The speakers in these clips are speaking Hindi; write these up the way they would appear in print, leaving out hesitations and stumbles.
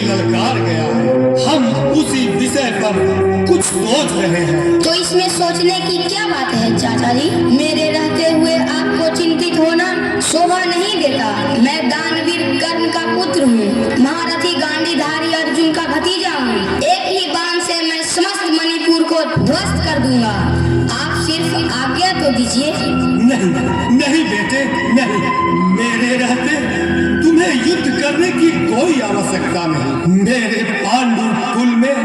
ललकार गया है। हम उसी विषय पर कुछ सोच रहे हैं। तो इसमें सोचने की क्या बात है चाचा जी? मेरे रहते हुए आपको चिंतित होना शोभा नहीं देता। मैं दानवीर कर्ण का पुत्र हूँ, महारथी गांडीधारी अर्जुन का भतीजा हूँ। एक ही बाण से मैं समस्त मणिपुर को ध्वस्त कर दूंगा। आप सिर्फ आज्ञा तो दीजिए। नहीं नहीं बेटे, नहीं। मेरे रहते तुम्हें युद्ध करने की कोई आवश्यकता नहीं। मेरे पांडु कुल में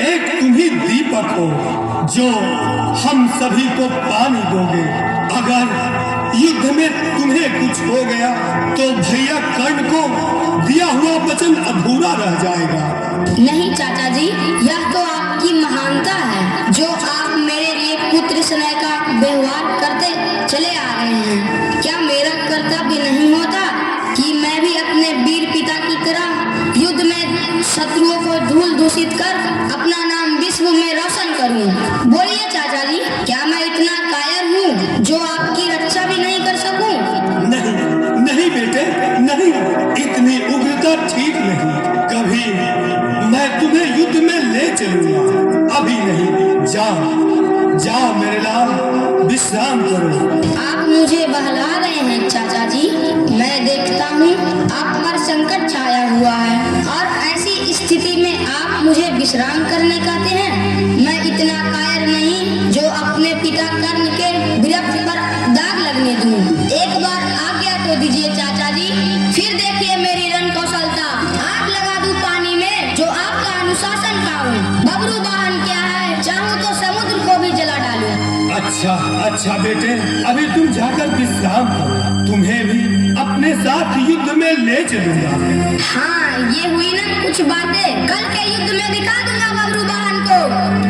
एक तुम ही दीपक हो जो हम सभी को पानी दोगे। अगर युद्ध में तुम्हें कुछ हो गया तो भैया कर्ण को दिया हुआ वचन अधूरा रह जाएगा। नहीं चाचा जी, यह तो आपकी महानता है जो आप मेरे लिए पुत्र स्नेह का व्यवहार करते चले आ रहे हैं। क्या मेरा कर्तव्य नहीं होता कि मैं भी अपने वीर पिता की तरह युद्ध में शत्रुओं को धूल दूषित कर अपना नाम विश्व में रोशन करूं? बोलिए चाचा जी, क्या मैं इतना कायर हूँ जो आपकी रक्षा भी नहीं कर सकूं? नहीं नहीं बेटे, नहीं। इतनी उग्रता ठीक नहीं। कभी मैं तुम्हें युद्ध में ले चलूंगा, अभी नहीं। जाओ मेरे लाल, विश्राम करो। आप मुझे बहला रहे हैं चाचा जी। मैं देखता हूँ आप पर संकट छाया हुआ है और ऐसी स्थिति में आप मुझे विश्राम करने कहते हैं। मैं इतना कायर नहीं जो अपने पिता कर्ण के विरक्त पर दाग लगने दूं। एक बार आज्ञा तो दीजिए चाचा जी, फिर देखिए मेरी रण कौशलता। आग लगा दूं पानी में जो आपका अनुशासन पाऊं। बबरू वाहन क्या है, चाहूं तो समुद्र को भी जला डालूं। अच्छा बेटे, अभी तुम जाकर विश्राम करो। तुम्हें भी अपने साथ युद्ध में ले चलूंगा। हाँ, ये हुई ना कुछ बातें। कल के युद्ध में दिखा दूंगा बबरू वाहन को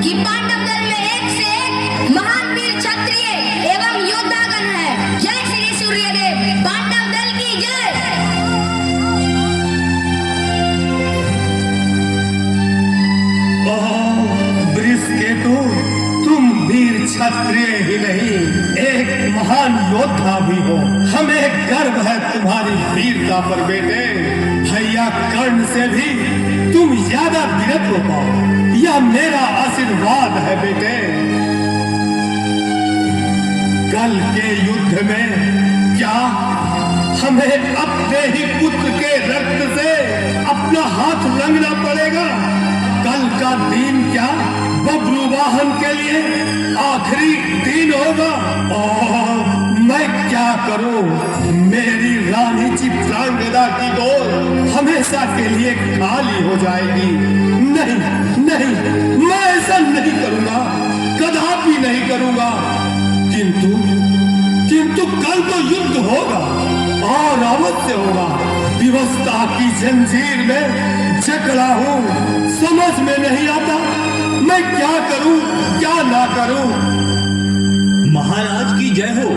कि पांडव दल में एक से एक महान वीर क्षत्रिय एवं योद्धागण है। जय श्री सूर्यदेव, पांडव दल की जय। वृषकेतु, तुम वीर क्षत्रिय ही नहीं, एक महान योद्धा भी हो। हमें गर्व है तुम्हारी वीरता पर बेटे। भैया कर्ण से भी तुम ज्यादा वीरत्व पाओ, यह मेरा आशीर्वाद है बेटे। कल के युद्ध में क्या हमें अपने ही पुत्र के रक्त से अपना हाथ रंगना पड़ेगा? कल का दिन क्या बबरू वाहन के लिए आखिरी दिन होगा? और मैं क्या करूं? मेरी रानी चित्रांगदा की गोद हमेशा के लिए खाली हो जाएगी। नहीं, मैं ऐसा नहीं करूंगा, कदापि नहीं करूंगा। किंतु कल तो युद्ध होगा और अवश्य होगा। विवशता की जंजीर में जकड़ा हूं, समझ में नहीं आता मैं क्या करूं क्या ना करूं। महाराज की जय हो।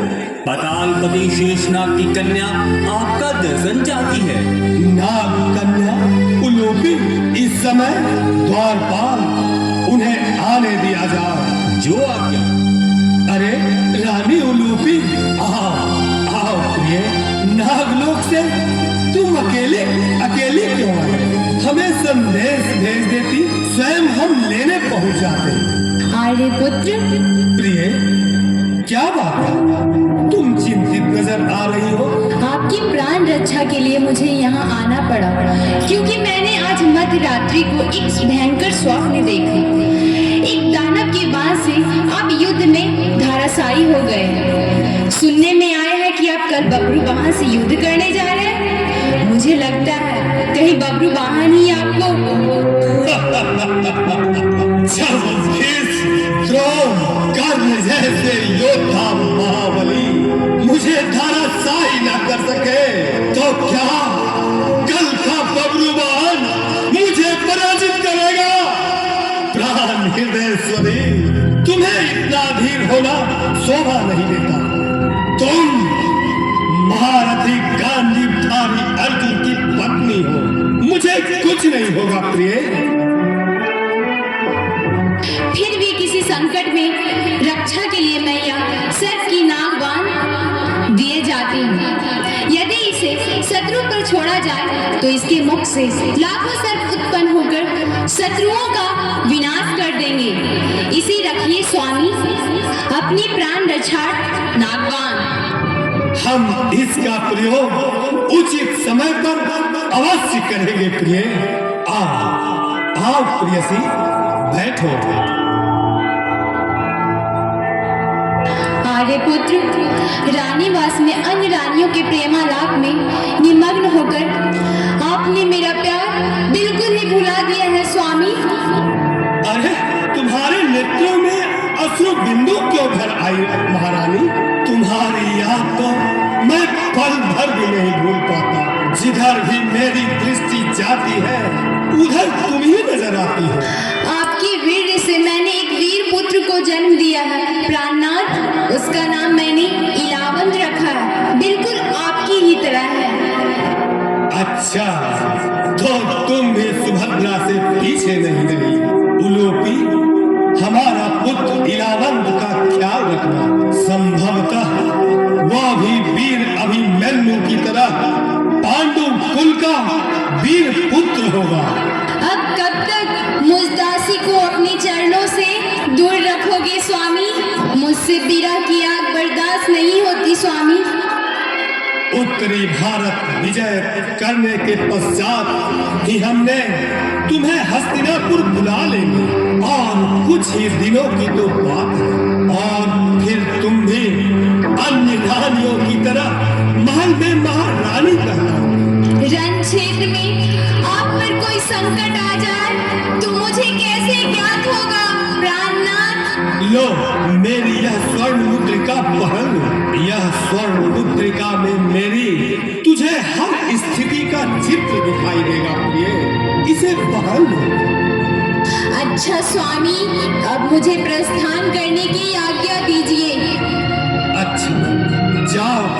पातालपति शेषनाग की कन्या आपका दर्शन चाहती है। नाग कन्या उलूपी, इस समय द्वारपाल, उन्हें आने दिया जाए। जो आज्ञा। अरे रानी उलूपी, आओ प्रिय। नागलोक से तुम अकेले क्यों आए? हमें संदेश भेज देती, स्वयं हम लेने पहुंच जाते। आर्य पुत्र। प्रिय, क्या बात है? तुम चिंतित नजर आ रही हो। आपकी प्राण रक्षा के लिए मुझे यहाँ आना पड़ा क्योंकि मैंने आज मध्य रात्रि को एक भयंकर स्वप्न देखा। एक दानव के बाण से आप युद्ध में धराशायी हो गए। सुनने में आया है कि आप कल बबरू वाहन से युद्ध करने जा रहे हैं। मुझे लगता है कहीं बबरू वाहन ही आपको कर्ण जैसे योद्धा महाबली मुझे धराशायी न कर सके तो क्या कल का बबरू वाहन मुझे पराजित करेगा? प्राण हृदयेश्वरी, तुम्हें इतना धीर होना शोभा नहीं देता। तुम महारथी गांडीवधारी अर्जुन की पत्नी हो, मुझे कुछ नहीं होगा प्रिय। फिर भी किसी संकट में रक्षा के लिए मैं यहाँ सर्प की नाग बाण दिए जाती हूँ। यदि इसे शत्रु पर छोड़ा जाए तो इसके मुख से लाखों सर्प उत्पन्न होकर शत्रुओं का विनाश कर देंगे। इसे रखिए स्वामी, अपनी प्राण रक्षार्थ नागवान। हम इसका प्रयोग उचित समय पर अवश्य करेंगे प्रिय। आओ प्रियसी, बैठो। आर्यपुत्र, रानीवास में अन्य रानियों के प्रेमालाप में निमग्न होकर आपने मेरा प्यार बिल्कुल ही भुला दिया है स्वामी। अरे तुम्हारे नेत्रों में अश्रु बिंदु क्यों भर आई महारानी? तुम्हारी याद तो मैं पल भर भी नहीं भूल पाता। जिधर भी मेरी दृष्टि जाती है उधर तुम ही नजर आती हो। आपके वीर से मैंने एक वीर पुत्र को जन्म दिया है प्राणनाथ। उसका नाम मैंने इलावंत रखा है, बिल्कुल आपकी ही तरह है। अच्छा, तो तुम भी सुभद्रा से पीछे नहीं रही। उलोपी, हमारा पुत्र इलावंत का ख्याल रखना। संभवतः वह भी वीर अभिमन्यु की तरह पांडु कुल का वीर पुत्र होगा। अब कब तक मुझ दासी को अपने चरणों से दूर रखोगे स्वामी? मुझसे बिरह की आग बर्दाश्त नहीं होती स्वामी। उत्तरी भारत विजय करने के पश्चात ही हमने तुम्हें हस्तिनापुर बुला लेंगे, और कुछ ही दिनों की तो बात है, और फिर तुम भी अन्य रानियों की तरह महल में महारानी कहलाओगे। रण क्षेत्र में आप पर कोई संकट आ जाए तो मुझे कैसे ज्ञात होगा प्राणनाथ? लो, मेरी यह स्वर्ण मुद्रिका पहन लो। यह स्वर्ण मुद्रिका में मेरी तुझे हर स्थिति का चित्र दिखाई देगा प्रिय। इसे पहन लो। अच्छा स्वामी, अब मुझे प्रस्थान करने की आज्ञा दीजिए।